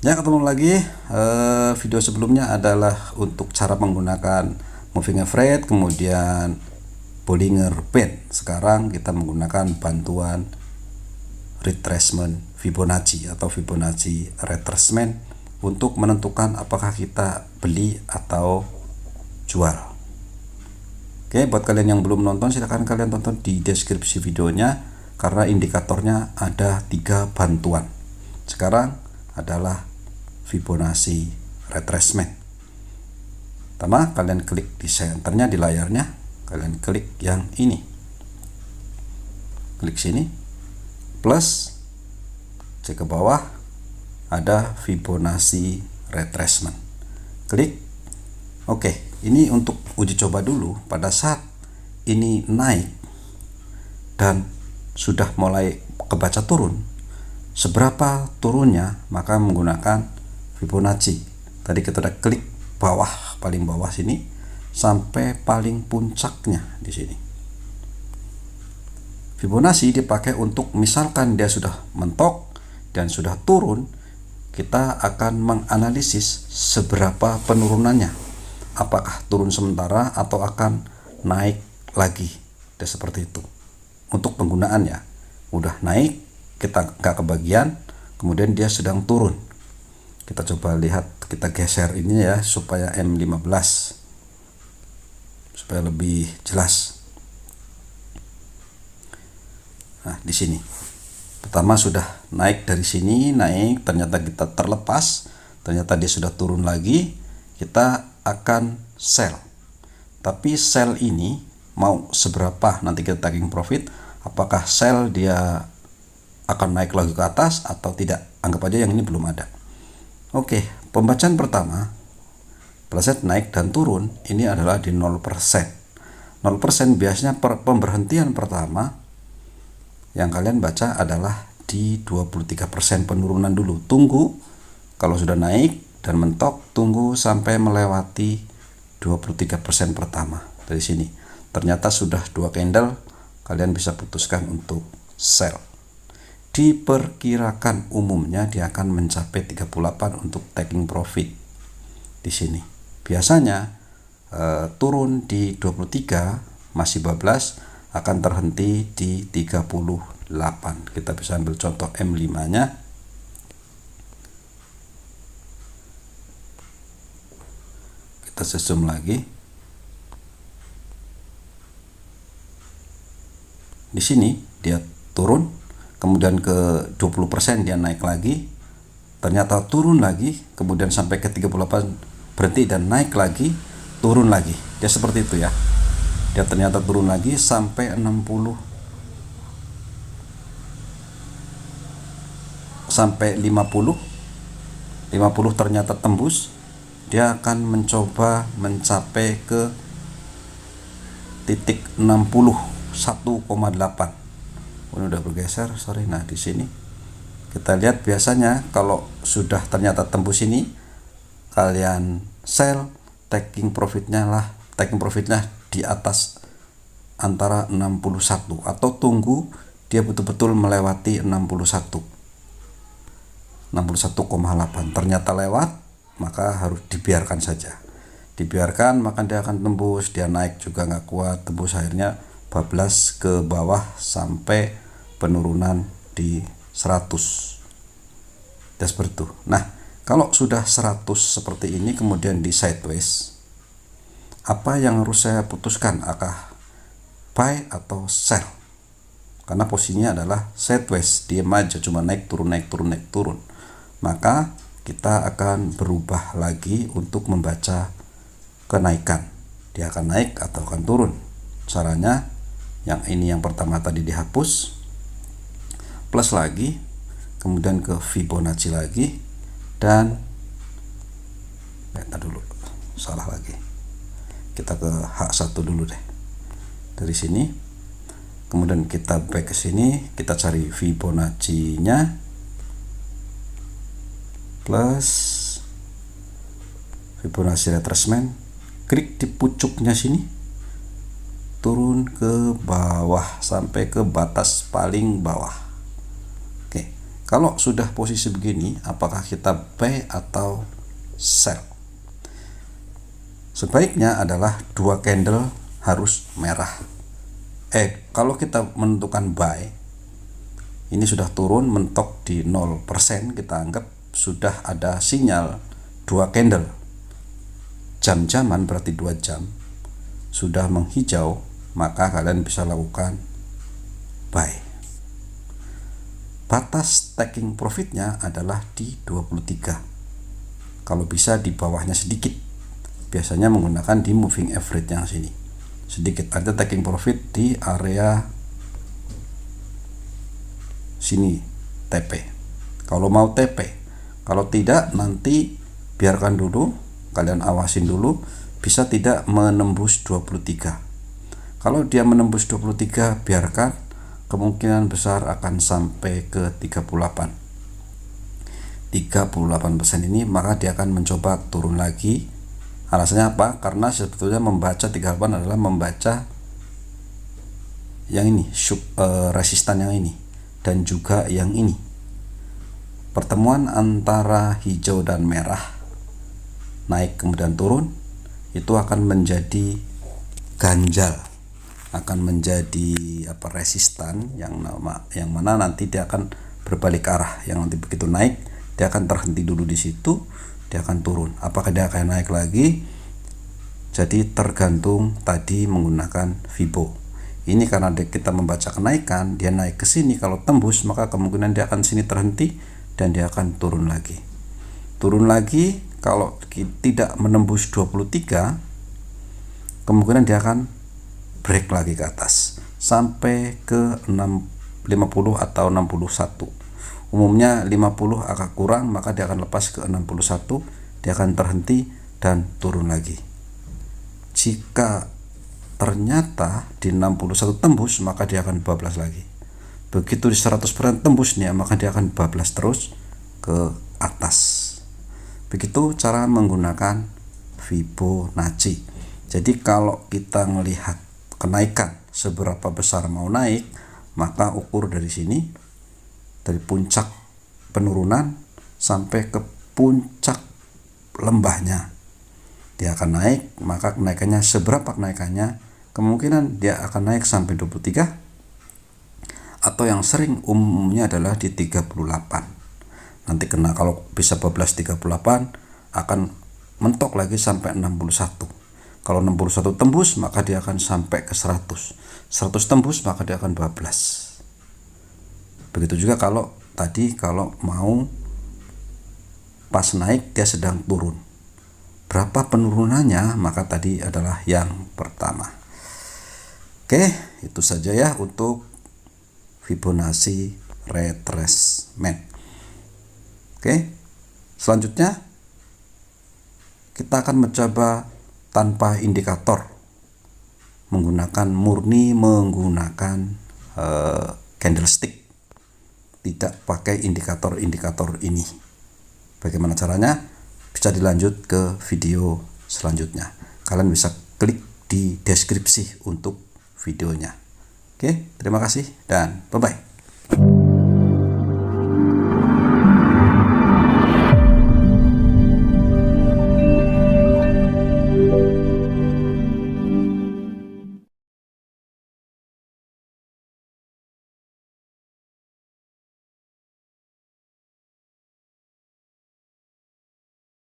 Ya, ketemu lagi. Video sebelumnya adalah untuk cara menggunakan moving average, kemudian Bollinger Band. Sekarang kita menggunakan bantuan retracement Fibonacci atau Fibonacci retracement untuk menentukan apakah kita beli atau jual. Oke, buat kalian yang belum nonton, silahkan kalian tonton di deskripsi videonya karena indikatornya ada 3 bantuan. Sekarang adalah Fibonacci retracement. Pertama, kalian klik di senternya di layarnya, kalian klik yang ini, klik sini, plus cek ke bawah ada Fibonacci retracement, klik oke. Ini untuk uji coba dulu. Pada saat ini naik dan sudah mulai kebaca turun, seberapa turunnya, maka menggunakan Fibonacci. Tadi kita udah klik bawah, paling bawah sini sampai paling puncaknya di sini. Fibonacci dipakai untuk misalkan dia sudah mentok dan sudah turun, kita akan menganalisis seberapa penurunannya. Apakah turun sementara atau akan naik lagi. Dan seperti itu. Untuk penggunaannya, udah naik, kita nggak kebagian, kemudian dia sedang turun. Kita coba lihat, kita geser ini ya supaya M15 supaya lebih jelas. Nah, di sini pertama sudah naik dari sini, naik, ternyata kita terlepas, ternyata dia sudah turun lagi, kita akan sell. Tapi sell ini mau seberapa nanti kita taking profit, apakah sell dia akan naik lagi ke atas atau tidak. Anggap aja yang ini belum ada. Oke, pembacaan pertama pada saat naik dan turun ini adalah di 0%. 0% biasanya pemberhentian pertama yang kalian baca adalah di 23% penurunan dulu. Tunggu, kalau sudah naik dan mentok, tunggu sampai melewati 23% pertama. Dari sini ternyata sudah 2 candle, kalian bisa putuskan untuk sell. Diperkirakan umumnya dia akan mencapai 38 untuk taking profit. Di sini biasanya turun di 23 masih bablas, akan terhenti di 38. Kita bisa ambil contoh M5 nya. Kita zoom lagi. Di sini dia turun, kemudian ke 20% dia naik lagi, ternyata turun lagi, kemudian sampai ke 38 berhenti dan naik lagi, turun lagi. Dia seperti itu ya. Dia ternyata turun lagi sampai 60 sampai 50 ternyata tembus. Dia akan mencoba mencapai ke titik 61,8. Ini udah bergeser, sorry. Nah, di sini kita lihat biasanya kalau sudah ternyata tembus ini, kalian sell, taking profitnya di atas antara 61 atau tunggu dia betul-betul melewati 61,8. Ternyata lewat, maka harus dibiarkan saja. Dibiarkan, maka dia akan tembus, dia naik juga nggak kuat, tembus, akhirnya bablas ke bawah sampai penurunan di 100. Dan seperti itu. Nah, kalau sudah 100 seperti ini kemudian di sideways, apa yang harus saya putuskan, apakah buy atau sell? Karena posisinya adalah sideways, diam aja, cuma naik turun naik turun naik turun. Maka kita akan berubah lagi untuk membaca kenaikan, dia akan naik atau akan turun. Caranya yang ini, yang pertama tadi dihapus, plus lagi, kemudian ke Fibonacci lagi, dan dulu salah lagi, kita ke H1 dulu deh. Dari sini kemudian kita back ke sini, kita cari Fibonacci nya, plus Fibonacci retracement, klik di pucuknya sini, turun ke bawah sampai ke batas paling bawah. Oke, Kalau sudah posisi begini, apakah kita buy atau sell? Sebaiknya adalah dua candle harus merah. Kalau kita menentukan buy, ini sudah turun mentok di 0%, kita anggap sudah ada sinyal dua candle jam-jaman, berarti 2 jam sudah menghijau, maka kalian bisa lakukan buy. Batas taking profitnya adalah di 23, kalau bisa di bawahnya sedikit, biasanya menggunakan di moving average yang sini sedikit ada taking profit di area sini TP, kalau mau TP. Kalau tidak, nanti biarkan dulu, kalian awasin dulu, bisa tidak menembus 23. Kalau dia menembus 23, biarkan, kemungkinan besar akan sampai ke 38% ini, maka dia akan mencoba turun lagi. Alasannya apa? Karena sebetulnya membaca 38 adalah membaca yang ini, resistan yang ini dan juga yang ini. Pertemuan antara hijau dan merah naik kemudian turun itu akan menjadi ganjal, akan menjadi resistan yang mana nanti dia akan berbalik arah, yang nanti begitu naik dia akan terhenti dulu di situ, dia akan turun. Apakah dia akan naik lagi? Jadi tergantung tadi menggunakan Fibo. Ini karena kita membaca kenaikan, dia naik ke sini, kalau tembus maka kemungkinan dia akan sini terhenti dan dia akan turun lagi. Turun lagi, kalau tidak menembus 23, kemungkinan dia akan break lagi ke atas sampai ke 50 atau 61. Umumnya 50 agak kurang, maka dia akan lepas ke 61, dia akan terhenti dan turun lagi. Jika ternyata di 61 tembus, maka dia akan bablas lagi. Begitu di 100% tembus nih, maka dia akan bablas terus ke atas. Begitu cara menggunakan Fibonacci. Jadi kalau kita melihat kenaikan seberapa besar mau naik, maka ukur dari sini, dari puncak penurunan sampai ke puncak lembahnya. Dia akan naik, maka kenaikannya seberapa kenaikannya, kemungkinan dia akan naik sampai 23, atau yang sering umumnya adalah di 38. Nanti kena, kalau bisa bablas 38 akan mentok lagi sampai 61. Kalau 61 tembus, maka dia akan sampai ke 100. 100 tembus, maka dia akan bablas. Begitu juga kalau tadi, kalau mau pas naik dia sedang turun, berapa penurunannya, maka tadi adalah yang pertama. Oke, itu saja ya untuk Fibonacci retracement. Oke, selanjutnya kita akan mencoba tanpa indikator, murni menggunakan candlestick, tidak pakai indikator-indikator ini. Bagaimana caranya? Bisa dilanjut ke video selanjutnya. Kalian bisa klik di deskripsi untuk videonya. Oke, terima kasih dan bye-bye.